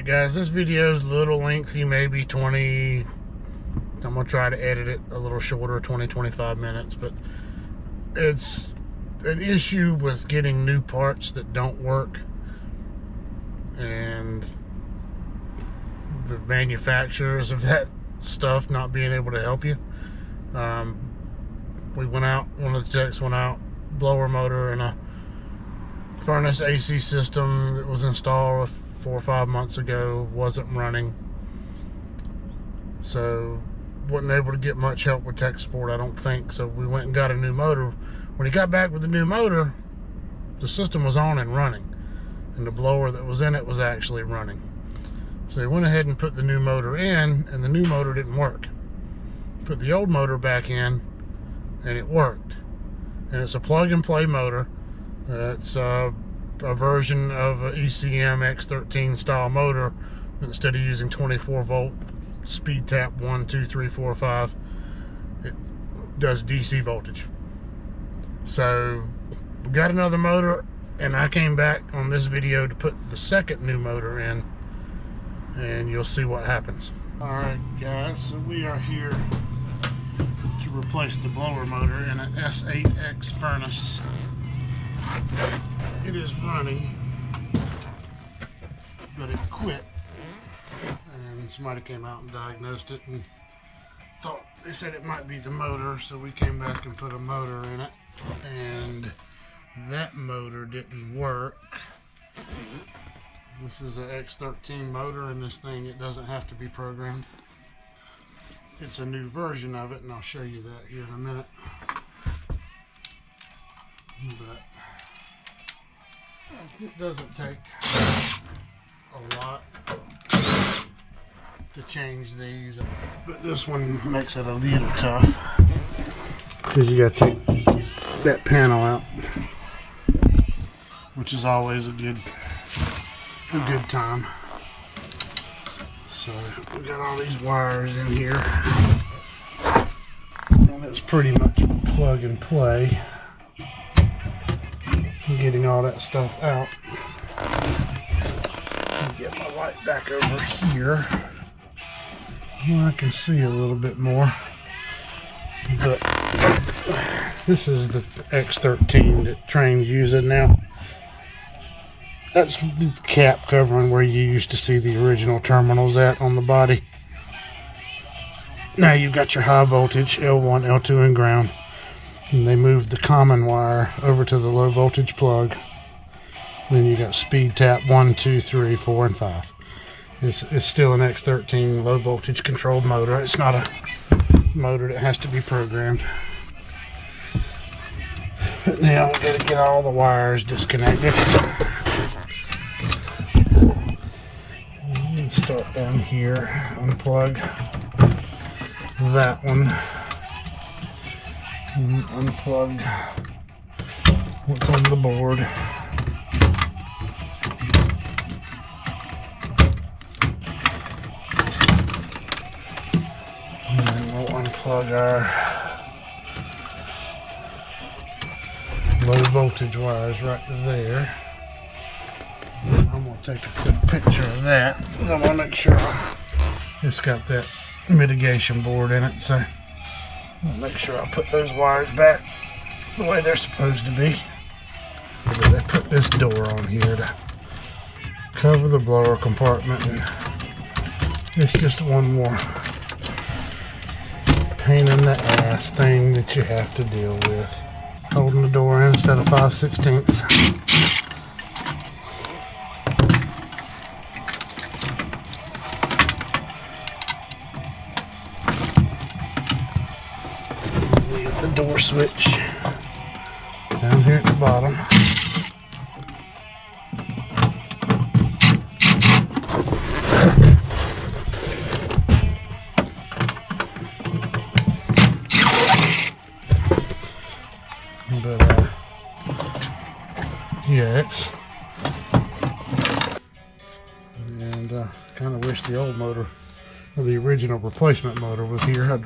Alright guys, this video is a little lengthy, maybe 20, I'm going to try to edit it a little shorter, 20-25 minutes, but it's an issue with getting new parts that don't work and the manufacturers of that stuff not being able to help you. We went out, one of the techs went out, blower motor and a furnace AC system that was installed 4 or 5 months ago wasn't running, so wasn't able to get much help with tech support, I don't think. So we went and got a new motor. When he got back with the new motor, the system was on and running, and the blower that was in it was actually running. So he went ahead and put the new motor in, and the new motor didn't work. Put the old motor back in, and it worked. And it's a plug-and-play motor. It's a version of an ECM X13 style motor. Instead of using 24 volt speed tap 1, 2, 3, 4, 5, it does DC voltage. So we got another motor, and I came back on this video to put the second new motor in, and you'll see what happens. Alright guys, so we are here to replace the blower motor in an S8X furnace. It is running, but it quit, and somebody came out and diagnosed it and thought, they said it might be the motor, so we came back and put a motor in it, and that motor didn't work. This is an X13 motor, and this thing, it doesn't have to be programmed. It's a new version of it, and I'll show you that here in a minute. But it doesn't take a lot to change these, but this one makes it a little tough because you got to take that panel out, which is always a good time. So we got all these wires in here, and it's pretty much plug and play. Getting all that stuff out. Get my light back over here where I can see a little bit more. But this is the X13 that Train's using now. That's the cap covering where you used to see the original terminals at on the body. Now you've got your high voltage L1, L2 and ground. And they moved the common wire over to the low voltage plug. Then you got speed tap 1, 2, 3, 4, and 5. It's still an X13 low voltage controlled motor. It's not a motor that has to be programmed. But now I'm going to get all the wires disconnected. Start down here, unplug that one. And unplug what's on the board. And then we'll unplug our low voltage wires right there. I'm going to take a quick picture of that because I want to make sure it's got that mitigation board in it. So I'll make sure I put those wires back the way they're supposed to be. They put this door on here to cover the blower compartment, and it's just one more pain in the ass thing that you have to deal with. Holding the door in instead of 5/16. The door switch down here at the bottom. But yeah, it's, and kind of wish the old motor, or the original replacement motor, was here. I'm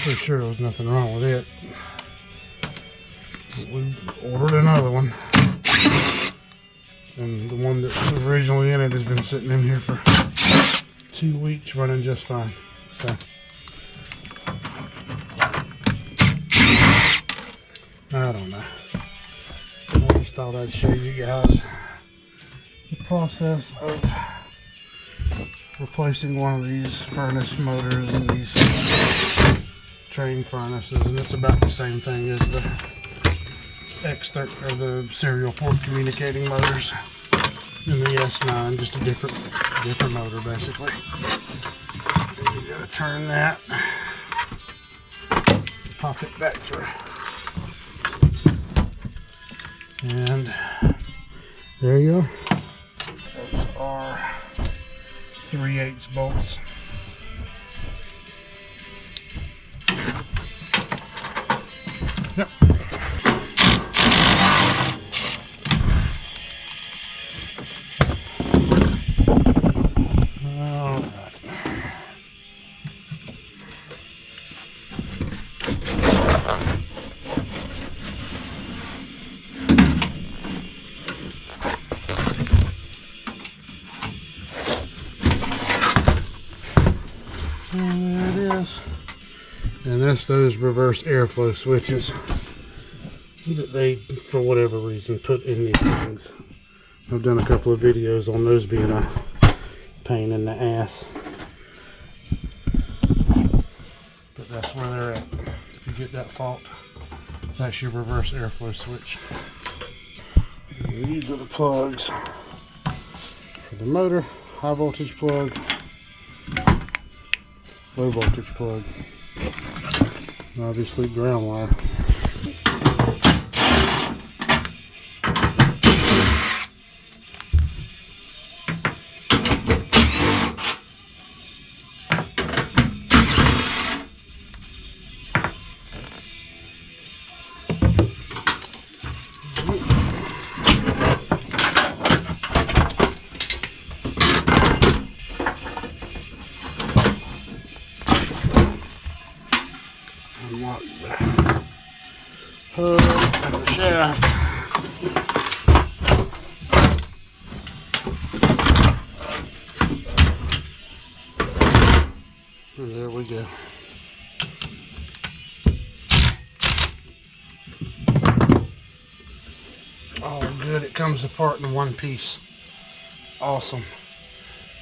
pretty sure there was nothing wrong with it. But we ordered another one. And the one that was originally in it has been sitting in here for 2 weeks running just fine. So I don't know. I just thought I'd show you guys the process of replacing one of these furnace motors and these train furnaces, and it's about the same thing as the X30 or the serial port communicating motors in the S9, just a different motor basically. You gotta turn that, pop it back through, and there you go. Those are 3/8 bolts. Yep. All right. And there it is. And that's those reverse airflow switches that they, for whatever reason, put in these things. I've done a couple of videos on those being a pain in the ass. But that's where they're at. If you get that fault, that's your reverse airflow switch. And these are the plugs for the motor: high voltage plug, low voltage plug, and obviously ground wire. Unlock the hood and the shaft. And there we go. All good. It comes apart in one piece. Awesome.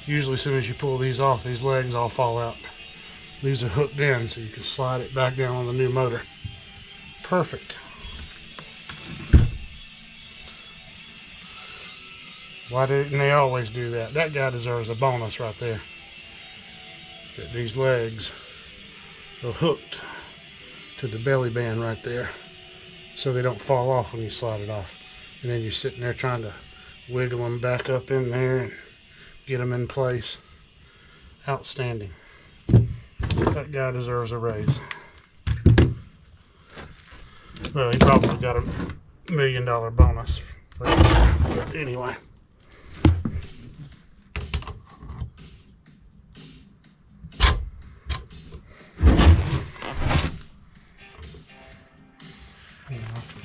Usually as soon as you pull these off, these legs all fall out. These are hooked in so you can slide it back down on the new motor. Perfect. Why didn't they always do that? That guy deserves a bonus right there. That these legs are hooked to the belly band right there so they don't fall off when you slide it off. And then you're sitting there trying to wiggle them back up in there and get them in place. Outstanding. That guy deserves a raise. Well, he probably got a $1 million bonus for that. But anyway.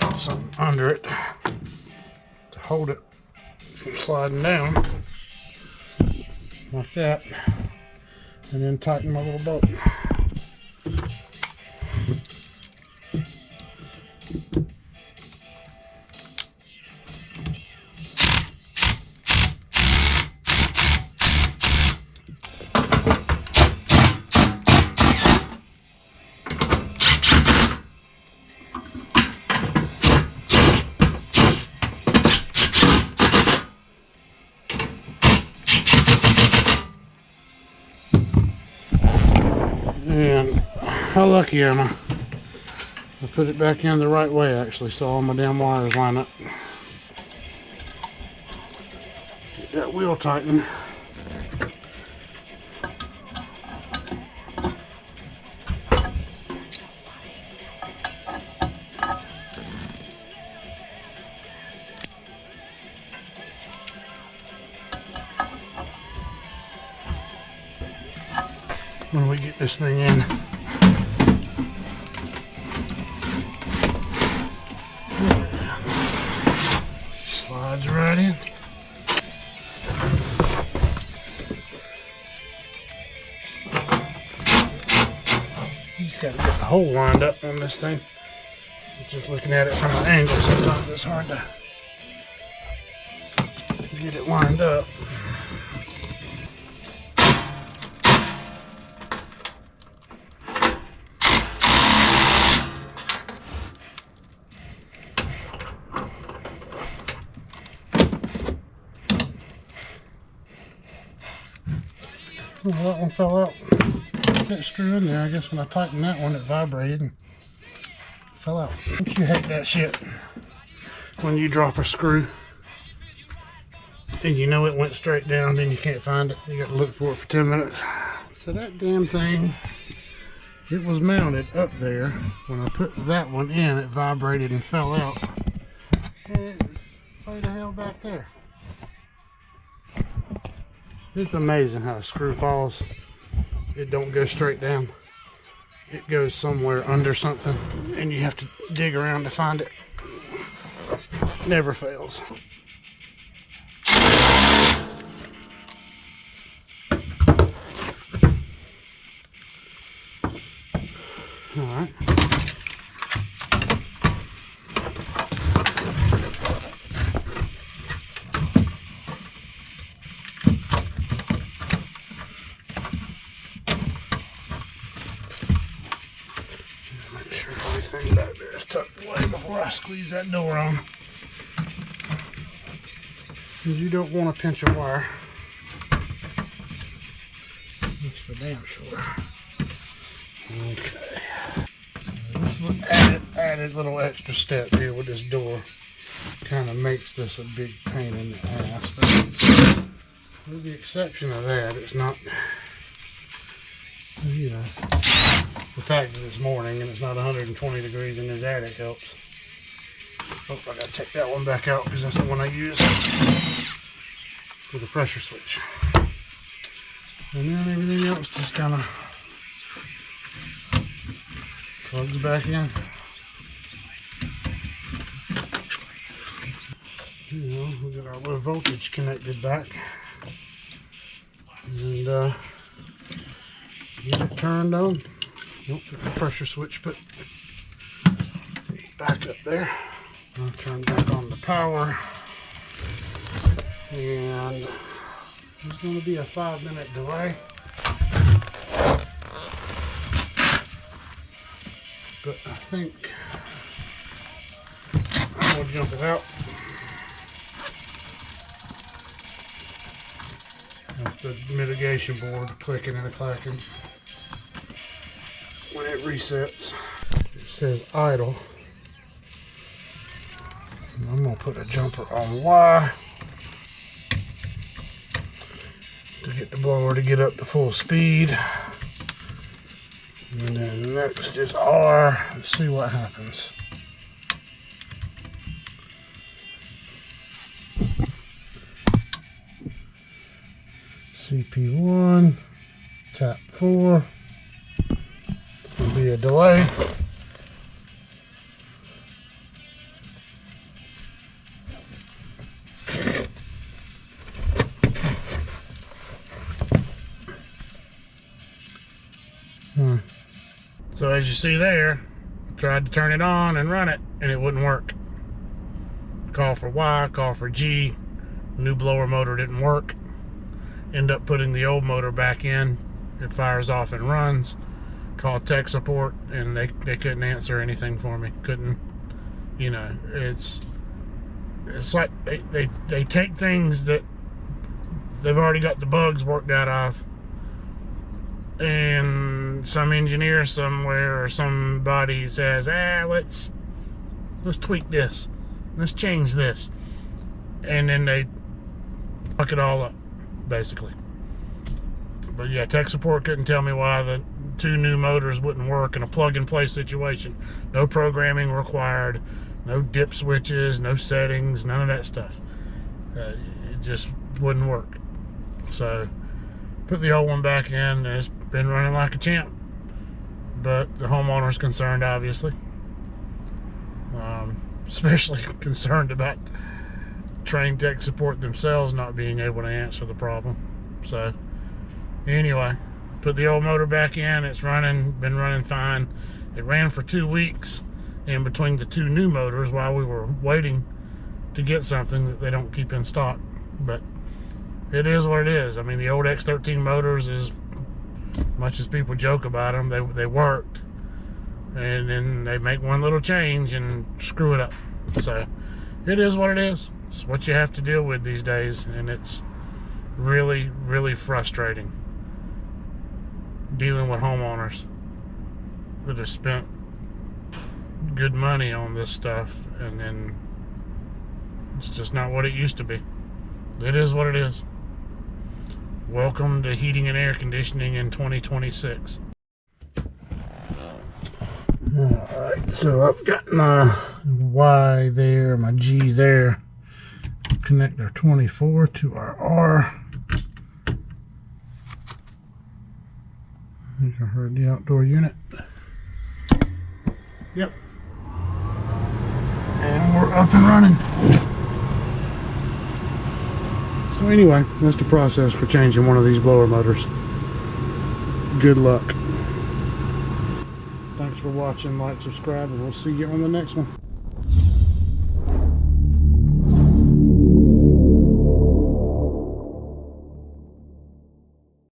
Put something under it to hold it from sliding down like that. And then tighten my little bolt. And how lucky am I? I put it back in the right way actually, so all my damn wires line up. Get that wheel tightened. When we get this thing in, slides right in. got to get the hole lined up on this thing. Just looking at it from an angle, sometimes it's hard to get it lined up. Well, that one fell out. That screw in there, I guess when I tightened that one, it vibrated and fell out. Don't you hate that shit? When you drop a screw and you know it went straight down, then you can't find it. You got to look for it for 10 minutes. So that damn thing, it was mounted up there. When I put that one in, it vibrated and fell out. And it was way the hell back there. It's amazing how a screw falls. It don't go straight down. It goes somewhere under something and you have to dig around to find it. Never fails. All right. Everything back there is tucked away before I squeeze that door on. Because you don't want to pinch a wire. That's for damn sure. Okay. This added little extra step here with this door kind of makes this a big pain in the ass. But with the exception of that, it's not, you know, the fact that it's morning and it's not 120 degrees in this attic helps. Oh, I gotta take that one back out because that's the one I use for the pressure switch. And then everything else just kind of plugs back in. You know, we got our low voltage connected back. And get it turned on. Nope, the pressure switch put back up there. I'll turn back on the power. And there's going to be a 5-minute delay. But I think I'm going to jump it out. That's the mitigation board clicking and clacking. When it resets, it says idle. And I'm going to put a jumper on Y to get the blower to get up to full speed. And then next is R. Let's see what happens. CP1, tap 4. There'll be a delay. So as you see there, I tried to turn it on and run it and it wouldn't work. Call for Y, call for G. New blower motor didn't work. End up putting the old motor back in. It fires off and runs. Called tech support and they couldn't answer anything for me. Couldn't, you know, it's like they take things that they've already got the bugs worked out of, and some engineer somewhere or somebody says, let's tweak this, let's change this, and then they fuck it all up basically. But yeah, tech support couldn't tell me why the 2 new motors wouldn't work in a plug-and-play situation. No programming required, no dip switches, no settings, none of that stuff. It just wouldn't work. So put the old one back in and it's been running like a champ. But the homeowner's concerned, obviously. Especially concerned about trained tech support themselves not being able to answer the problem. So anyway, Put the old motor back in. It's running, been running fine. It ran for 2 weeks in between the 2 new motors while we were waiting to get something that they don't keep in stock. But it is what it is. I mean, the old X13 motors, as much as people joke about them, they worked. And then they make one little change and screw it up. So it is what it is. It's what you have to deal with these days, and it's really, really frustrating dealing with homeowners that have spent good money on this stuff, and then it's just not what it used to be. It is what it is. Welcome to heating and air conditioning in 2026. Alright, so I've got my Y there, my G there. Connect our 24 to our R. I think I heard the outdoor unit. Yep. And we're up and running. So anyway, that's the process for changing one of these blower motors. Good luck. Thanks for watching, like, subscribe, and we'll see you on the next one.